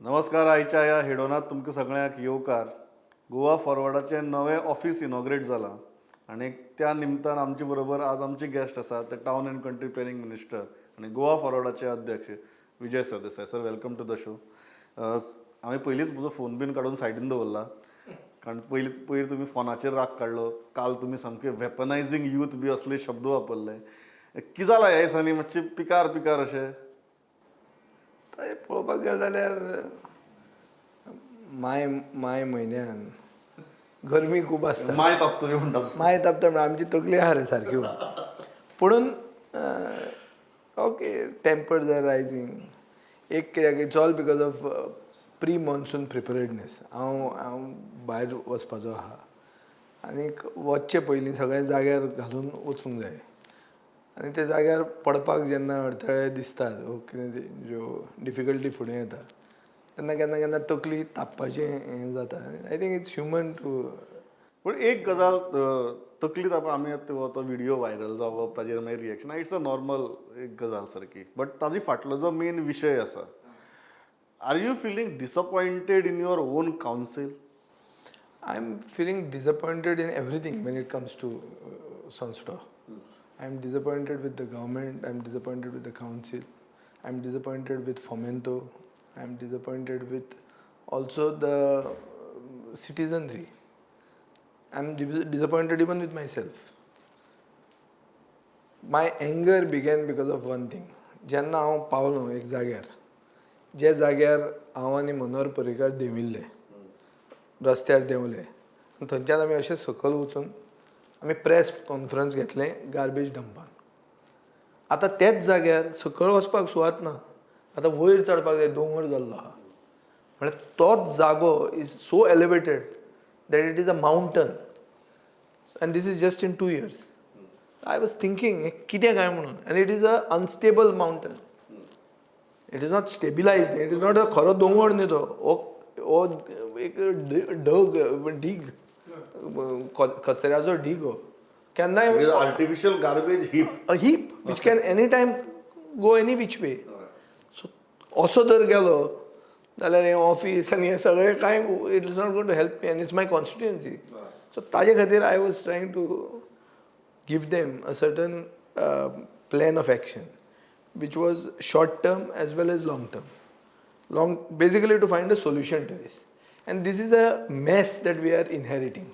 नमस्कार. आयच्या ह्या हेडोनात तुमकां सगळ्यांक येवकार. गोवा फॉरवर्डाचें नवें ऑफिस इनॉग्रेट जालां आनी त्या निमतान आमचे बरोबर आज आमचे गेस्ट आसा ते town and country planning minister आनी गोवा फॉरवर्डाचे अध्यक्ष Vijay Sardesai. Sir, welcome to the show. हांवें पयलींच म्हजो फोन बीन काडून सायडीन दवरला कारण पयर तुमी फोनाचेर राग काडलो. काल तुमी सामके वेपनायझींग यूथ बी असले शब्द वापरले. कितें जालां ह्या दिसांनी? मातशें पिकार पिकार अशें थंय पळोवपाक गेले जाल्यार माय म्हयन्यान गरमी खूब आसता. माय तापतली म्हणटा. माय तापता म्हणल्यार आमची तकली आहा रे सारक्यो. पुणून ओके, टेम्पर्स आर रायझींग. एक कित्याक it's all because of pre monsoon preparedness. हांव भायर वचपाचो आहा आनीक वचचे पयलीं सगळे जाग्यार घालून वचूंक जाय. आनी त्या जाग्यार पडपाक जेन्ना अडथळे दिसतात वो कितें ज्यो डिफिकल्टी फुडें येता तेन्ना केन्ना केन्ना तकली तापपाचें हें जाता. I think it's human too. पूण एक गजाल, तकली तापा आमी तो व्हिडिओ व्हायरल जावप ताजेर मागीर रिएक्शन, इट्स अ नॉर्मल एक गजाल सारकी. बट ताजी फाटलो जो मेन विशय आसा, are you feeling disappointed in your own council? I am feeling disappointed in everything when it comes to संस्था. I am disappointed with the government, I am disappointed with the council, I am disappointed with Fomento, I am disappointed with also the citizenry. I am disappointed even with myself. My anger began because of one thing. जेन्ना हांव Paulo एक जाग्यार, जे जाग्यार हांव आनी मनोहर पर्रीकार देंविल्ले, रस्त्यार देंवले, थंयच्यान आमी अशें सकयल वचून आमी प्रेस कॉन्फरन्स घेतलें गार्बेज डंपान. आतां तेच जाग्यार सकयल वचपाक सुवात ना. आतां वयर चडपाक जाय, दोंगर जाल्लो आहा. म्हळ्यार तोच जागो is so elevated that it is a mountain. And this is just in 2 years. I was thinking हें कितें काय म्हणून. And it is a unstable mountain. It is not stabilised. It is not a खरो दोंगर न्ही तो. हो एक ढीग, कचऱ्याचो ढीग. हो केन्नाय artificial garbage heap. A heap which can any time go any which way. So असो जर गेलो जाल्यार हें ऑफीस आनी हें सगळें कांय it is not going to help me and it's my constituency. So ताजे खातीर I was trying to give them a certain plan of action which was short term as well as long term. Basically to find a solution to this. And this is a mess that we are inheriting.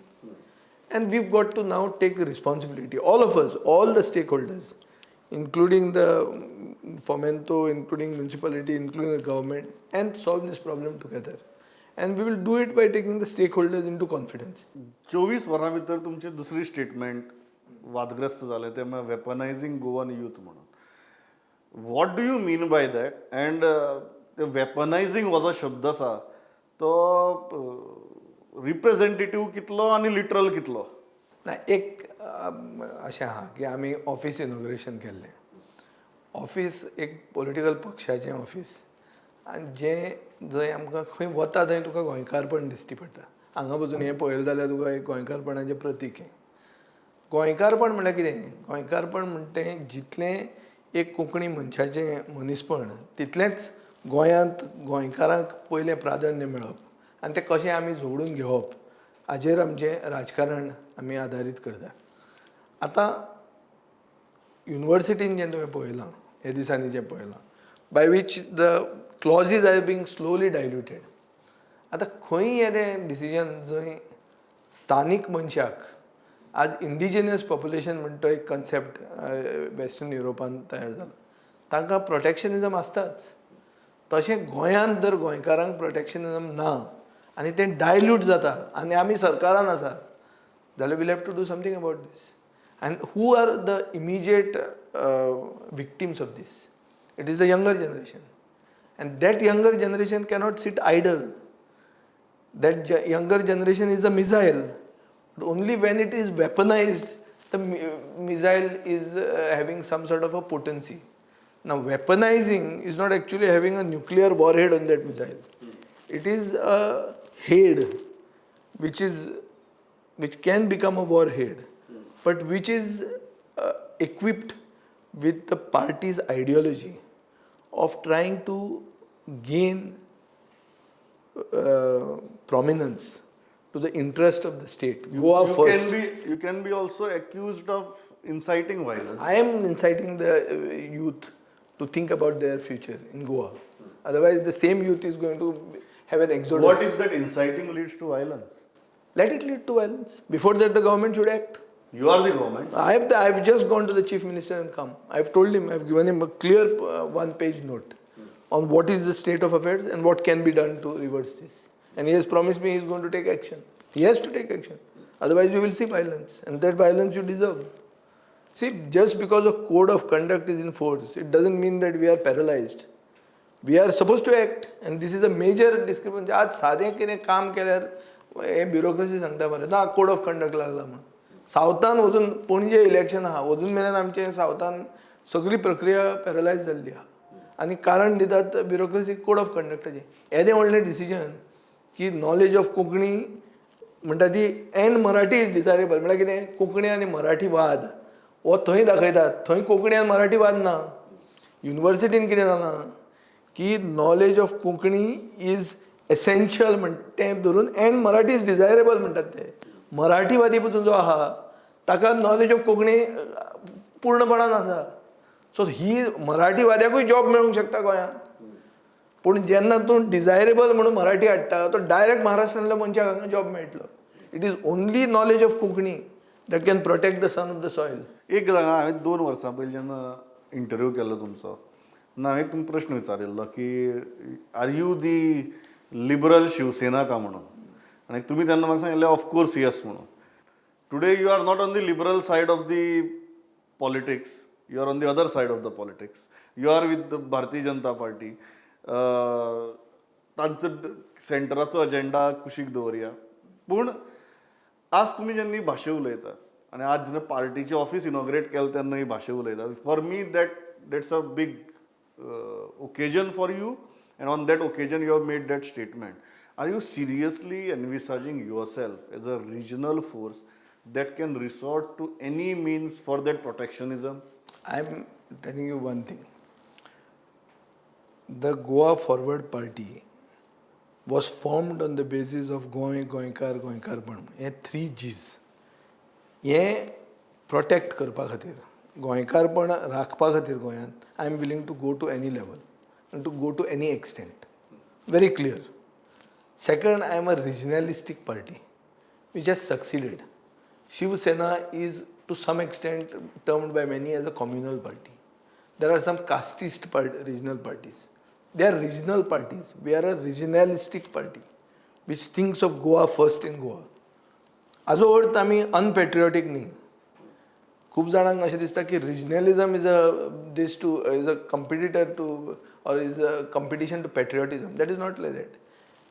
And we've got to now take the responsibility, all of us, all the stakeholders, including the Fomento, including municipality, including the government, and solve this problem together. And we will do it by taking the stakeholders into confidence. 24 वरां भितर तुमची दुसरी statement वादग्रस्त जालें तें म्हळ्यार weaponising Goan youth म्हणून. What do you mean by that? And weaponising हो जो शब्द आसा तो रिप्रेझेंटेटिव्ह कितलो आनी लिटरल कितलो? ना, एक अशें आहा की आमी ऑफिस इनॉग्रेशन केल्लें. ऑफिस एक पॉलिटिकल पक्षाचें ऑफिस आनी जें जंय आमकां खंय वता थंय तुका गोंयकारपण दिश्टी पडटा. हांगा बसून हें पळयलें जाल्यार तुका एक गोंयकारपणाचें प्रतीक हें. गोंयकारपण म्हळ्यार कितें? गोंयकारपण म्हणटा तें जितलें एक कोंकणी मनशाचें मनीसपण तितलेंच गोंयांत गोंयकारांक पयलें प्राधान्य मेळप आनी तें कशें आमी जोडून घेवप हाजेर आमचें राजकारण आमी आदारीत करता. आतां युनिवर्सिटीन जें तुवें पळयलां, हे दिसांनी जें पळयलां, by which the clauses are being slowly diluted. आतां खंय येदें डिसिजन जंय स्थानीक मनशाक, आज इंडिजिनियस पॉप्युलेशन म्हणटा तो एक कन्सेप्ट वेस्टर्न युरोपान तयार जाला, तांकां प्रोटेक्शनिजम आसताच. तशें गोंयांत जर गोंयकारांक प्रोटेक्शनिजम ना आनी तें डायल्यूट जाता आनी आमी सरकारान आसा जाल्यार will have to do something about this. And who are the immediate victims of this? It is the younger generation. And that younger generation cannot sit idle. That younger generation is a missile. But only when it is weaponized, the missile is having some sort of a potency. Now, weaponizing is not actually having a nuclear warhead on that missile. It is a head which can become a warhead, but which is equipped with the party's ideology of trying to gain prominence to the interest of the state. Goa first. You can be also accused of inciting violence. I am inciting the youth to think about their future in Goa. Otherwise, the same youth is going to have an exodus. What if that inciting leads to violence? Let it lead to violence. Before that, the government should act. You are the government. I've just gone to the chief minister and come. I've told him, I've given him a clear one-page note on what is the state of affairs and what can be done to reverse this. And he has promised me he's going to take action. He has to take action. Otherwise, you will see violence. And that violence you deserve. See, just because a code of conduct is in force, it doesn't mean that we are paralyzed. We are supposed to act. And this is a major discrepancy. आज साधे कितें काम केल्यार हे bureaucracy सांगता मरे ना code of conduct लागला म्हणून सावथान वचून पणजे इलेक्शन आहा वचून मेल्यान आमचे सावथान सगळी प्रक्रिया पॅरलायज जाल्ली आहा आनी कारण दितात ब्युरोक्रेसी कोड ऑफ कंडक्टाचें येदें व्हडलें डिसिजन की नॉलेज ऑफ कोंकणी म्हणटा ती एंड मराठी इज डिजायरेबल म्हळ्यार कितें कोंकणी आनी मराठी वाद हो थंय दाखयतात थंय कोंकणी आनी मराठी वाद ना युनिवर्सिटीन कितें जालां की knowledge of Konkani is essential तें धरून एंड मराठी इज डिजायरेबल म्हणटात ते मराठीवादी पसून जो आहा ताका नॉलेज ऑफ कोंकणी पूर्णपणान आसा सो ही मराठीवाद्याकूय जॉब मेळूंक शकता गोंयांत पूण जेन्ना तूं डिजायरेबल म्हणून मराठी हाडटा तो डायरेक्ट महाराष्ट्रांतल्या मनशाक हांगा जॉब मेळटलो it is only knowledge of Konkani that can protect the son of the soil एक सांगा हांवें 2 वर्सां पयलीं जेन्ना इंटरव्यू केल्लो तुमचो तेन्ना हांवें तुमकां प्रश्न विचारिल्लो की are you the liberal Shiv Sena का म्हणून आनी तुमी तेन्ना म्हाका सांगिल्लें ऑफकोर्स येस म्हणून today you are not on the liberal side of the politics you are on the other side of the politics you are with the Bharatiya Janata party तांचो सेंटराचो agenda कुशीक दवरया पूण आज तुमी जेन्ना ही भाशा उलयता आनी आज जेन्ना पार्टीचें ऑफीस इनॉग्रेट केलें तेन्ना ही भाशा उलयता फॉर मी दॅट्स अ बीग occasion for you and on that occasion you have made that statement. Are you seriously envisaging yourself as a regional force that can resort to any means for that protectionism? I'm telling you one thing. The Goa Forward Party was formed on the basis of Goinkarpan. हे 3 G's. हे protect करपा खातीर गोंयकारपण राखपा खातीर गोंयांत I am willing to go to any level. And to go to any extent. Very clear. Second, I am a regionalistic party which has succeeded. Shiv Sena is to some extent termed by many as a communal party. There are some casteist regional parties. They are regional parties. We are a regionalistic party which thinks of Goa first in Goa. Azo अर्थ आमी unpatriotic न्ही खूप जाणांक अशें दिसता की regionalism is a competitor to or is a competition to patriotism. That is not like that.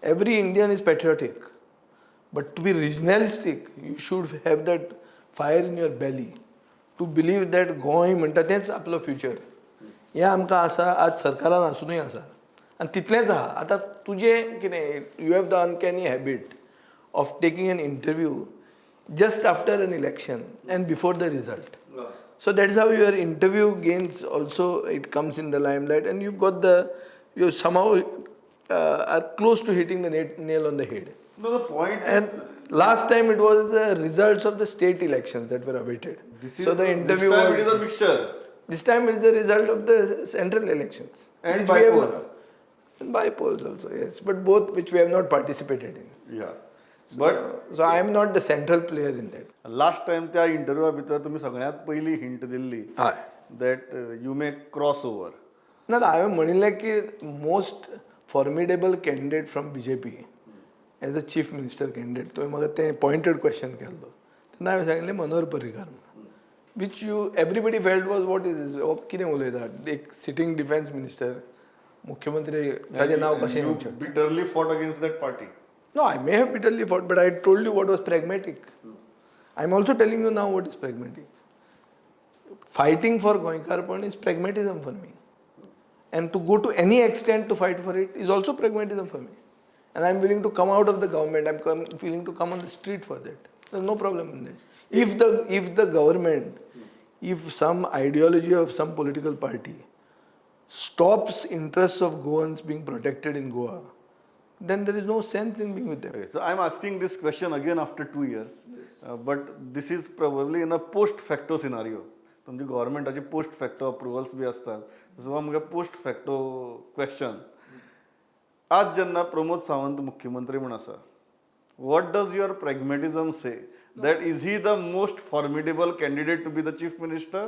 Every Indian is patriotic. But to be regionalistic, you should have that fire in your belly. To believe that Goa म्हणटा तेंच आपलो future हें आमकां आसा आज सरकारान आसुनूय आसा आनी तितलेंच आहा आतां तुजें कितें you have the अनकॅनी habit of taking an interview just after an election and before the result. So that's how your interview gains also, it comes in the limelight and you've got you somehow are close to hitting the nail on the head. No, the point and last time it was the results of the state elections that were awaited. So the interview this time it is a mixture. This time it is the result of the central elections. And by polls. And by polls also, yes. But both which we have not participated in. Yeah. So I am not the central player in that. Last time त्या इंटरव्यूआ भितर तुम्ही सगळ्यात पहिली hint दिल्ली that you may cross over. ना हांवें म्हणिल्लें की most formidable candidate from BJP as a chief minister candidate तुवें म्हाका तें पॉयंटेड क्वेश्चन केल्लो तेन्ना हांवें सांगिल्लें Manohar Parrikar which you everybody felt was what is कितें उलयता एक सिटींग डिफेन्स मिनिस्टर मुख्यमंत्री ताचें नांव कशें You bitterly fought against that party. No, I may have bitterly fought, but I told you what was pragmatic. I'm also telling you now what is pragmatic. Fighting for Goinkarpan is pragmatism for me. And to go to any extent to fight for it is also pragmatism for me. And I'm willing to come out of the government. I'm willing to come on the street for that. There's no problem in that. If the government, if some ideology of some political party stops interests of Goans being protected in Goa, then there is no sense in being with them. Okay, so I'm asking this question again after 2 years, but this is probably in a post facto scenario. तुमची गव्हर्मेंटाची post facto अप्रुवल्स B असतात. सो मुगे post facto question. आज जेन्ना प्रमोद सावंत मुख्यमंत्री म्हूण आसा, what does your pragmatism say? That is he the most formidable candidate to be the chief minister,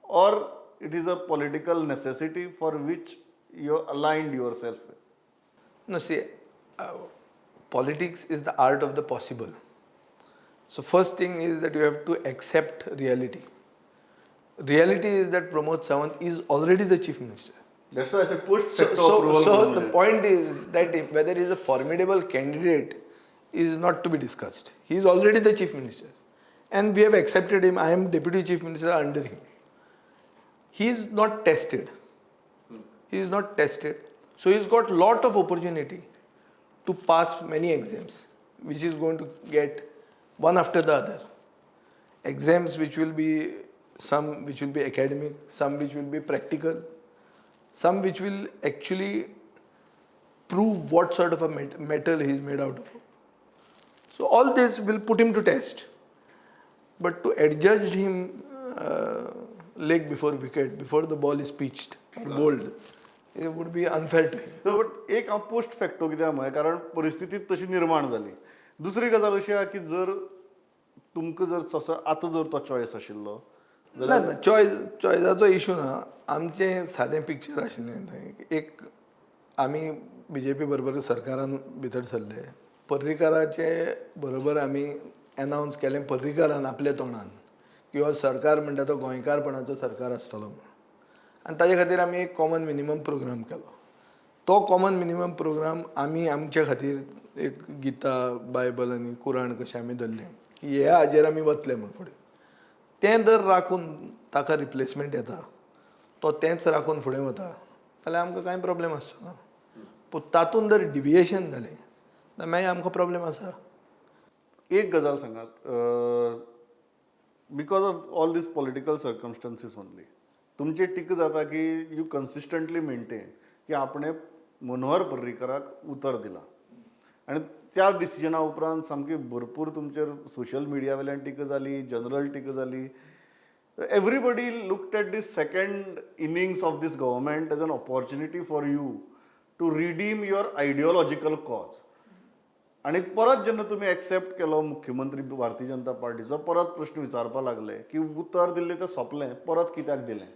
or it is a political necessity for which you aligned yourself with? No, see, politics is the art of the possible. So first thing is that you have to accept reality. Reality is that Pramod Sawant is already the chief minister. That's why I said post facto approval. So the point is that if whether he is a formidable candidate is not to be discussed. He is already the chief minister. And we have accepted him. I am deputy chief minister under him. He is not tested. He is not tested. So he's got lot of opportunity to pass many exams, which is going to get one after the other. Exams which will be, some which will be academic, some which will be practical, some which will actually prove what sort of a metal he is made out of. So all this will put him to test. But to adjudge him leg before wicket, before the ball is pitched or bowled, it would be unfair to him. So, but एक हांव post facto कित्याक म्हळें कारण परिस्थिती तशी निर्माण जाली. दुसरी गजाल अशी आहा की जर तुमकां जर तसो आतां जर तो चॉयस आशिल्लो ना चॉयसाचो इशू ना. आमचें सादें पिक्चर आशिल्लें थंय. एक आमी BJP बरोबर सरकारान भितर सरले. पर्रीकाराचे बरोबर आमी अनावन्स केलें पर्रीकारान आपल्या तोंडान की हो सरकार म्हणटा तो गोंयकारपणाचो सरकार आसतलो म्हणून. आनी ताजे खातीर आमी एक कॉमन मिनिमम प्रोग्राम केलो. तो कॉमन मिनिमम प्रोग्राम आमी आमच्या खातीर एक गीता बायबल आनी कुराण कशें आमी धरलें की ह्या हाजेर आमी वतले म्हणून फुडें. तें जर राखून ताका रिप्लेसमेंट येता, तो तेंच राखून फुडें वता जाल्यार आमकां कांय प्रॉब्लेम आसचो ना. पूण तातूंत जर डिविएशन जालें जाल्यार मागीर आमकां प्रॉब्लेम आसा. एक गजाल सांगात, because of all this political circumstances only तुमची टीक जाता की यू कन्सिस्टंटली मेंटेन की आपणें मनोहर पर्रीकाराक उतर दिलां आनी त्या डिसिजना उपरांत सामकी भरपूर तुमचेर सोशल मिडिया वयल्यान टिका जाली, जनरल टिका जाली. Everybody looked at this second innings of this government as an opportunity for you to redeem your ideological cause. आणि परत जेन्ना तुमी एक्सेप्ट केलो मुख्यमंत्री भारतीय जनता पार्टीचो, परत प्रश्न विचारपाक लागले की उतर दिल्लें तें सोंपलें, परत कित्याक दिलें?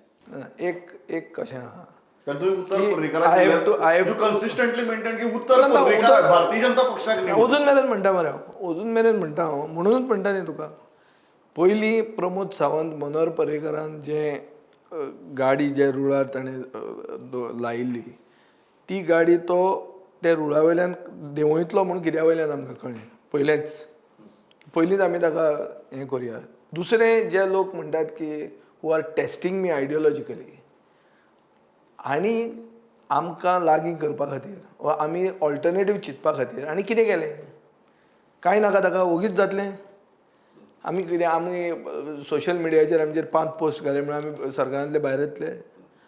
एक कशें आहा, तुम्ही उत्तर पर्रीकाराक दिलें, यू कन्सिस्टंटली मेंटेन की उत्तर पर्रीकाराक भारतीय जनता पक्षाक न्ही. अजून मेरेन म्हणटा मरे हांव, अजून मेरेन म्हणटा हांव, म्हणूनच म्हणटा न्ही तुका. पयलीं प्रमोद सावंत मनोहर पर्रीकारान जें गाडी जे रुळार ताणें लायिल्ली, ती गाडी तो त्या रुळा वयल्यान देंवयतलो म्हणून कित्या वयल्यान आमकां कळ्ळें. पयलींच आमी ताका हें करुया. दुसरें जे लोक म्हणटात की हू आर टेस्टींग मी आयडियोलॉजिकली आनी आमकां लागीं करपा खातीर वा आमी ऑल्टरनेटीव चिंतपा खातीर आनी कितें केलें? कांय नाका ताका, ओगीच जातलें. आमी कितें आमी सोशल मिडियाचेर आमचेर 5 पोस्ट घाले म्हणून आमी सरकारांतले भायर येतले?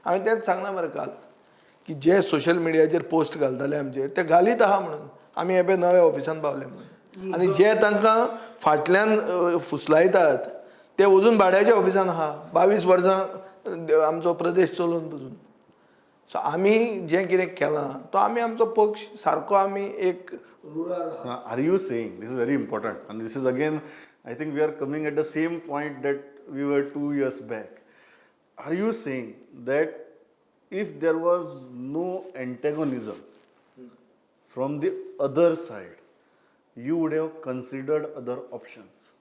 हांवें तेंच सांगलां मरे काल की जे सोशल मिडियाचेर पोस्ट घालताले आमचेर ते घालीत आहा म्हणून. आमी हे पळय नव्या ऑफिसान पावले म्हणून. आनी जे तांकां फाटल्यान फुसलायतात ते अजून भाड्याच्या ऑफिसान आहा, 22 वर्सां आमचो प्रदेश चलोवन पसून. सो आमी जें कितें केलां तो आमी आमचो पक्ष सारको आमी एक रुळार. Are you saying, this is very important आनी this is again I think we are coming at the same point that we were 2 years back. Are you saying that if there was no antagonism from the other side, you would have considered other options?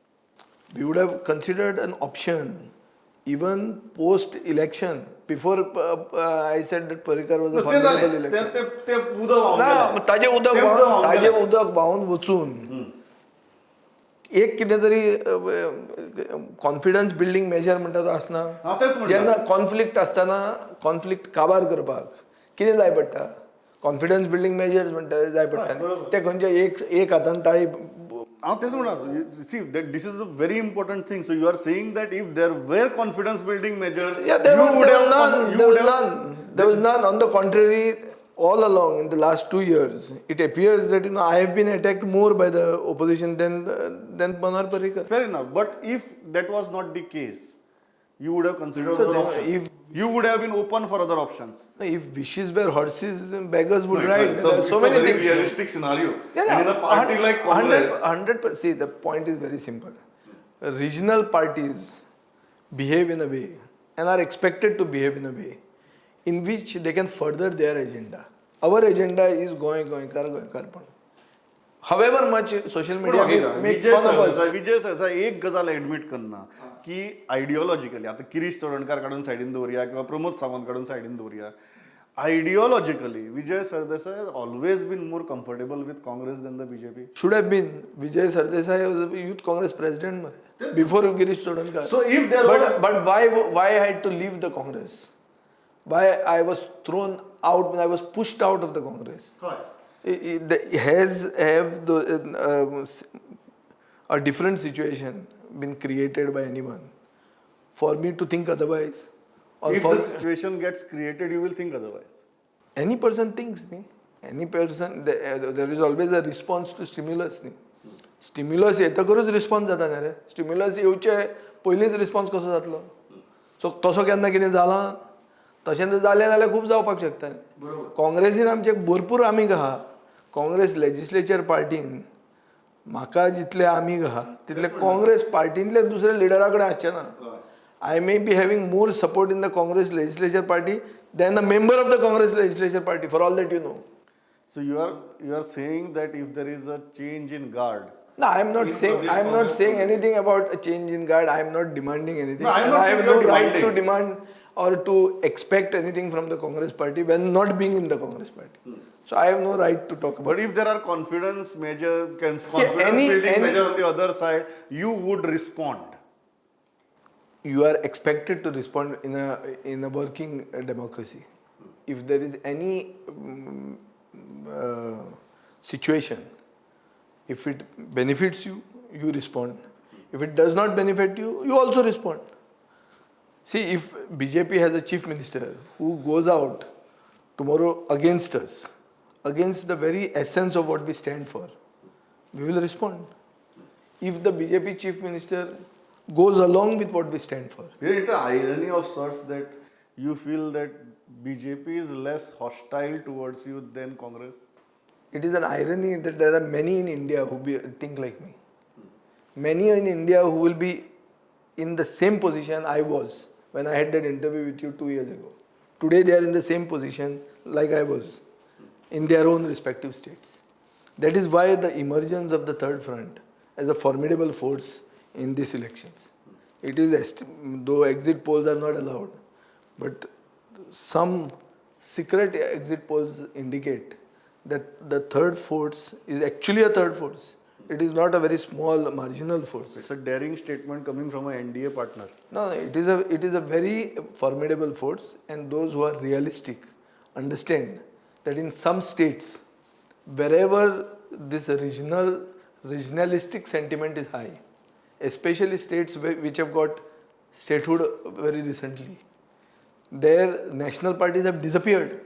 We would have considered an option even post-election. Before I said that Parrikar was a formidable election. ते ताजे उदक व्हांवून वचून एक कितें तरी confidence building major म्हणटा तो आसना. जेन्ना कॉन्फ्लिक्ट आसतना कॉन्फ्लिक्ट काबार करपाक कितें जाय पडटा? कॉन्फिडन्स बिल्डींग मेजर्स म्हणटा जाय पडटा. ते खंयचे एक हातान ताळी. हांव तेच म्हणा, see that this is a very important thing. So you are saying that if there were confidence building measures, there was none. On the contrary, all along in the last 2 years, it appears that I have been attacked more by the opposition than Manar Parrikar. Fair enough. But if that was not the case, you would have considered So other then options. You would have been open for other options. If wishes were horses, beggars would No, ride. it's There are so many a very things. realistic scenario. Yeah, And in a party like Congress, 100%. See, the point is very simple. Regional parties behave in a way and are expected to behave in a way in which they can further their agenda. Our agenda is going. However much social media make fun of us. विजय सरदेसाई एक गजाल admit करना की आयडियोलॉजिकली आता किरीश चोडणकार काढून सायडीन दवरया किंवा प्रमोद सावंत काढून सायडीन दवरया आयडियोलॉजिकली विजय Sardesai has always been more comfortable with Congress than the BJP. Should have been. Vijai Sardesai was a youth Congress president before Girish Chodankar. So if there was But why I had to leave the Congress? Why I was thrown out when I was pushed out of the Congress? A different situation been created by anyone for me to think otherwise? Or if for the situation gets created, you will think otherwise. any person thinks, any person, there is always a response to stimulus. Stimulus येतकरूच response जाता न्ही रे stimulus येवचे पयलींच response कसो जातलो सो तसो केन्ना कितें जाला तशें जर जालें जाल्यार खूब जावपाक शकता काँग्रेसीन आमचे भरपूर आमीग आहा काँग्रेस लेजिस्लेचर पार्टीन म्हाका जितले आमीग आहा तितले काँग्रेस पार्टींतले दुसरे लिडरा कडेन आसचे ना I may be having more support in the Congress legislature party than a member of the Congress legislature party, for all that you know. So you are saying that if there is a change in guard. No, I am not saying anything about a change in guard. I am not demanding anything. No, I am not I saying have you are no right to demanding. demand or to expect anything from the Congress party when not being in the Congress party. So I have no right to talk about. But if there are confidence building any- measures on the other side, you would respond. You are expected to respond in a working democracy. If there is any situation, if it benefits you, you respond. If it does not benefit you, you also respond. See, if BJP has a chief minister who goes out tomorrow against us, against the very essence of what we stand for, we will respond. If the BJP chief minister goes along with what we stand for. There is an irony of sorts that you feel that BJP is less hostile towards you than Congress. It is an irony that there are many in India who think like me. Many in India who will be in the same position I was when I had that interview with you 2 years ago. Today they are in the same position like I was in their own respective states. That is why the emergence of the third front as a formidable force in these elections. It is, though exit polls are not allowed, but some secret exit polls indicate that the third force is actually a third force. It is not a very small marginal force. It's a daring statement coming from an NDA partner. No, it is a very formidable force, and those who are realistic understand that in some states, wherever this regionalistic sentiment is high, especially states which have got statehood very recently, their national parties have disappeared,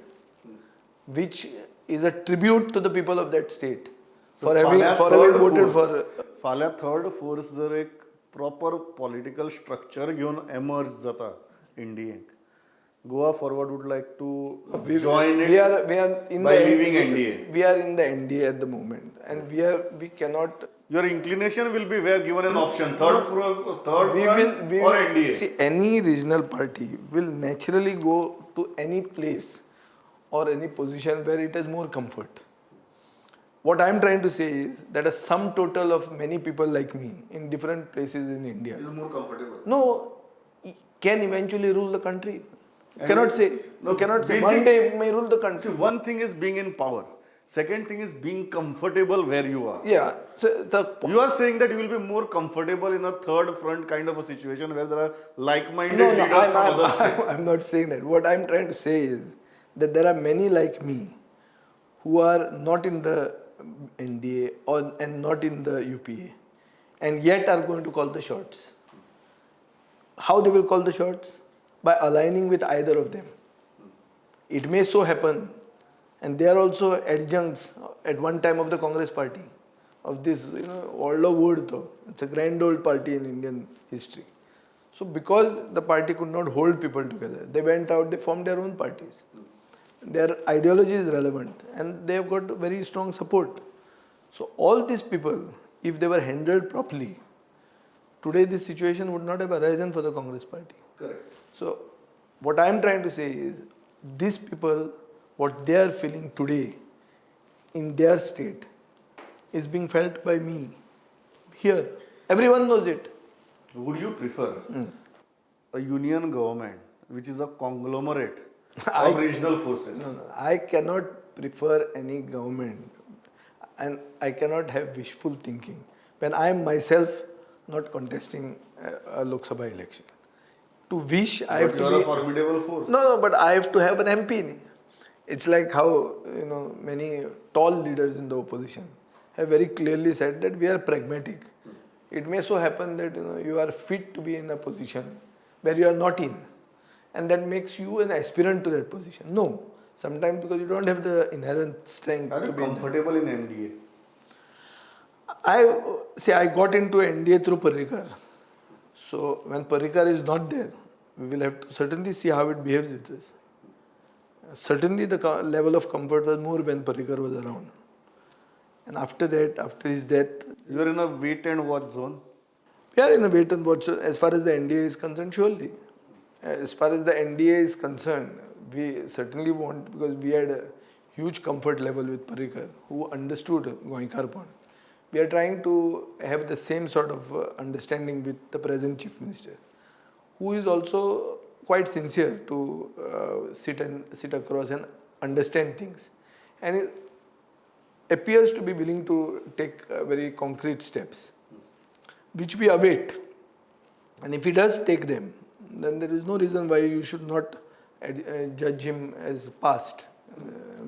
which is a tribute to the people of that state for having voted for. फाल्यां third force जर एक proper political structure घेवन emerge जाता इंडियेक Goa Forward would like to join it We are in by the leaving NDA. We are in the NDA at the moment, and we cannot. Your inclination will be where given an option, third front or NDA. See, any regional party will naturally go to any place or any position where it has more comfort. What I am trying to say is that a sum total of many people like me in different places in India Is more comfortable. no can eventually rule the country. You cannot say. No, You cannot say. basic- One day may rule the See, country. one thing is being in power. Second thing is being comfortable where you are. Yeah. So You are saying that you will be more comfortable in a third front kind of a situation where there are like-minded no, leaders from other states. I'm not saying that. What I'm trying to say is that there are many like me who are not in the NDA and not in the UPA and yet are going to call the shots. How they will call the shots? By aligning with either of them. It may so happen and they are also adjuncts at one time of the Congress party, of this, old word though. It's a grand old party in Indian history. So because the party could not hold people together, they went out, they formed their own parties. Their ideology is relevant and they have got very strong support. So all these people, if they were handled properly, today this situation would not have arisen for the Congress party. Correct. So what I am trying to say is, these people, what they are feeling today in their state is being felt by me here. Everyone knows it. Would you prefer a union government which is a conglomerate I- of regional forces? No, I cannot prefer any government and I cannot have wishful thinking when I am myself not contesting a Lok Sabha election. To wish, I have But to you are be... a formidable force. No, but I have to have an MP. It's like how, many tall leaders in the opposition have very clearly said that we are pragmatic. It may so happen that you are fit to be in a position where you are not in, and that makes you an aspirant to that position. No, sometimes because you don't have the inherent strength Are to you be in comfortable in MDA? I got into NDA through Parrikar. So when Parrikar is not there, we will have to certainly see how it behaves with us. Certainly the level of comfort was more when Parrikar was around. And after that, after his death, You are in a wait and watch zone. we are in a wait and watch as far as the NDA is concerned, surely. As far as the NDA is concerned, we certainly want, because we had a huge comfort level with Parrikar, who understood Goenkarpon. We are trying to have the same sort of understanding with the present Chief Minister, who is also quite sincere to sit across and understand things. And it appears to be willing to take very concrete steps, which we await. And if he does take them, then there is no reason why you should not judge him as past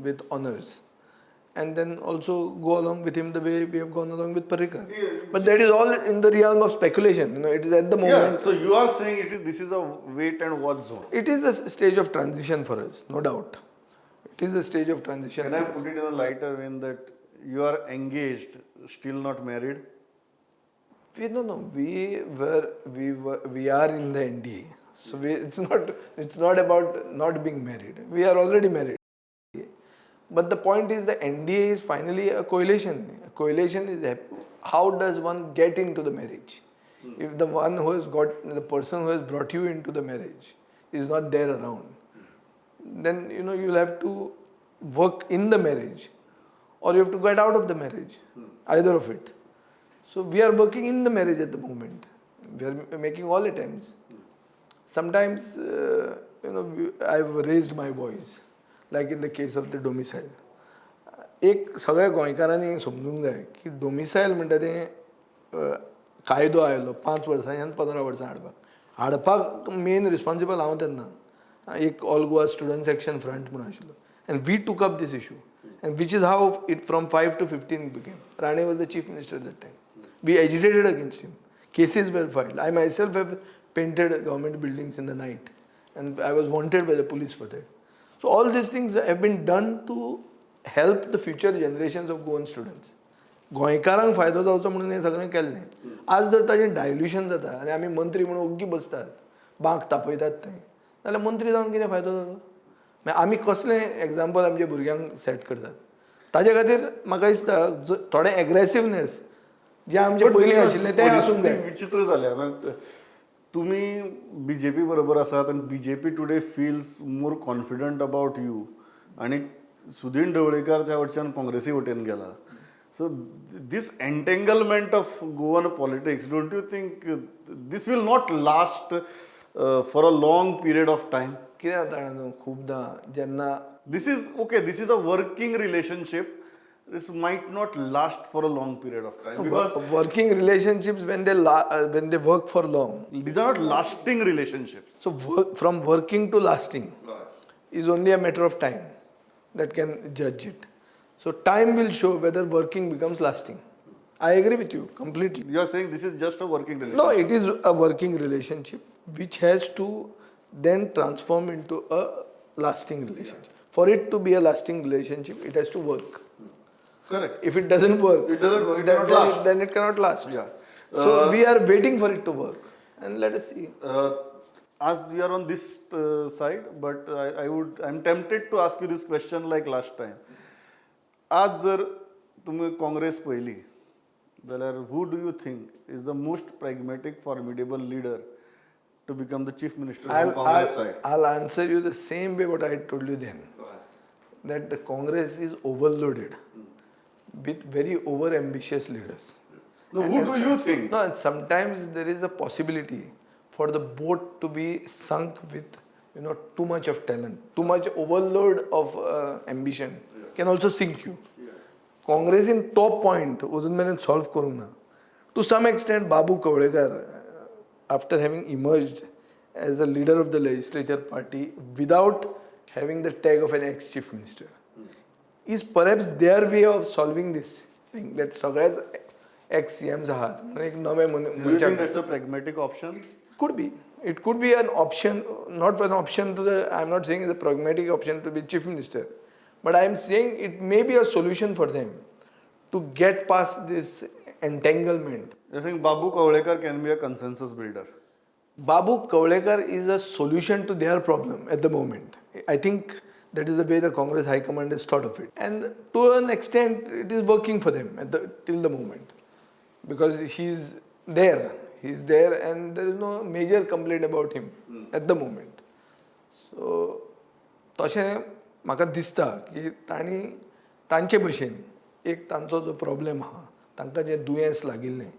with honors. And then also go along with him the way we have gone along with Parrikar. But that is all in the realm of speculation. It is at the moment. Yeah, so you are saying this is a wait and watch zone. It is a stage of transition for us, no doubt. It is a stage of transition. Can I put it in a lighter vein that you are engaged, still not married? No. We are in the NDA. So it's not about not being married. We are already married. But the point is the NDA is finally a coalition. A coalition is how does one get into the marriage? If the person who has brought you into the marriage is not there around, then you'll have to work in the marriage, or you have to get out of the marriage, either of it. So we are working in the marriage at the moment. We are making all attempts. Sometimes, I've raised my voice, like in the case of the domicile. एक सगळ्या गोंयकारांनी समजूंक जाय की डोमिसायल म्हणटा तें कायदो आयलो 5 वर्सांच्यान 15 वर्सां हाडपाक मेन रिस्पॉन्सिबल हांव तेन्ना एक all Goa student section front म्हणून आशिल्लो and we took up this issue and which is how it from 5 to 15 became Rane was the chief minister that time we agitated against him cases were filed. I myself have painted government buildings in the night and I was wanted by the police for that. So all these things have been done to help the future generations of Goan students. गोंयकारांक फायदो जावचो म्हणून हें सगळें केल्लें. आज जर ताचें डायल्युशन जाता आनी आमी मंत्री म्हणून ओग्गी बसतात बांक तापयतात थंय, जाल्यार मंत्री जावन कितें फायदो जालो? मागीर आमी कसलें एग्जाम्पल आमच्या भुरग्यांक सेट करतात? ताजे खातीर म्हाका दिसता थोडें एग्रेसिवनेस जे आमचे पयलीं आशिल्लें तें आसूंक जाय. विचित्र जालें. तुम्ही बीजेपी बरोबर आसात आणि BJP today feels more confident about you आणि सुदीन ढवळीकर त्या वटच्यान काँग्रेसी वटेन गेला. So this entanglement of Goan politics don't you think this will not last for a long period of time? कितें जाता न्हू खूबदां जेन्ना this is a working relationship. This might not last for a long period of time because working relationships when they work for long, these are not lasting relationships. so from working to lasting is only a matter of time that can judge it. So time will show whether working becomes lasting. I agree with you completely. You are saying this is just a working relationship? No, it is a working relationship which has to then transform into a lasting relationship. For it to be a lasting relationship, it has to work. Correct. If it doesn't work, It doesn't work, it then, cannot last. then it cannot last. Yeah. So we are waiting for it to work, and let us see. As we are on this side, but I'm tempted to ask you this question like last time. आज जर तुम्ही काँग्रेस पळयली जाल्यार who do you think is the most pragmatic, formidable leader to become the chief minister from Congress side? I'll answer you the same way what I told you then. That the Congress is overloaded with very over-ambitious leaders. No, who do you think? No, and sometimes there is a possibility for the boat to be sunk with too much of talent, too much overload of ambition can also sink you. Congress in top point अजून मेरेन solve करूंक ना. To some extent, Babu Kavlekar, after having emerged as a leader of the legislature party without having the tag of an ex-chief minister, is perhaps their way of solving this thing that सगळ्याच ex-CMs आहात. एक नवे Do you think that's a pragmatic option? Could be. It could be an option, not an option to the, I'm not saying it's a pragmatic option to be chief minister, but I'm saying it may be a solution for them to get past this entanglement. You're saying Babu Kavlekar can be a consensus builder. Babu Kavlekar is a solution to their problem at the moment. I think that is the way the Congress High Command has thought of it. And to an extent, it is working for them till the moment. Because he's there, and there is no major complaint about him at the moment. So, तशें म्हाका दिसता की तांचे भशेन एक तांचो जो problem आहा, तांकां जें दुयेंस लागिल्लें,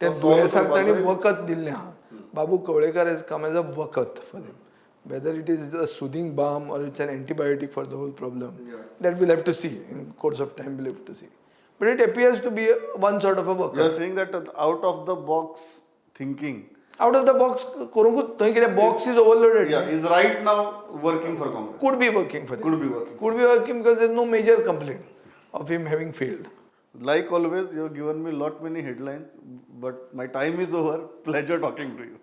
त्या दुयेंसाक तांणी वखद दिल्लें आहा. Babu Kavlekar has come as a vakat for them. Whether it is a soothing balm or it's an antibiotic for the whole problem, that we'll have to see. In course of time, we'll have to see. But it appears to be one sort of a vakat. You're saying that out of the box thinking. Out of the box, the box is overloaded. Yeah, is right now working for Congress. Could be working for them. Could be working. Could be working because there's no major complaint of him having failed. Like always, you've given me many headlines, but my time is over. Pleasure talking to you.